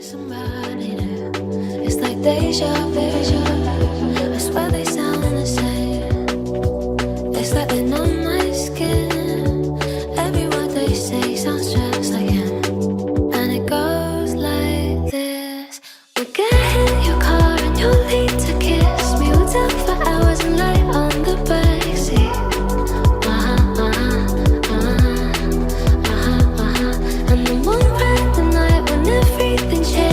somebody new. It's like deja vu. I swear they sound the same. It's like they know my skin. Every word they say sounds just like him. And it goes like this. We get in your car and you'll need to kiss me. We'll talk for hours and lie on the backseat. And then one bright the night when everything changes.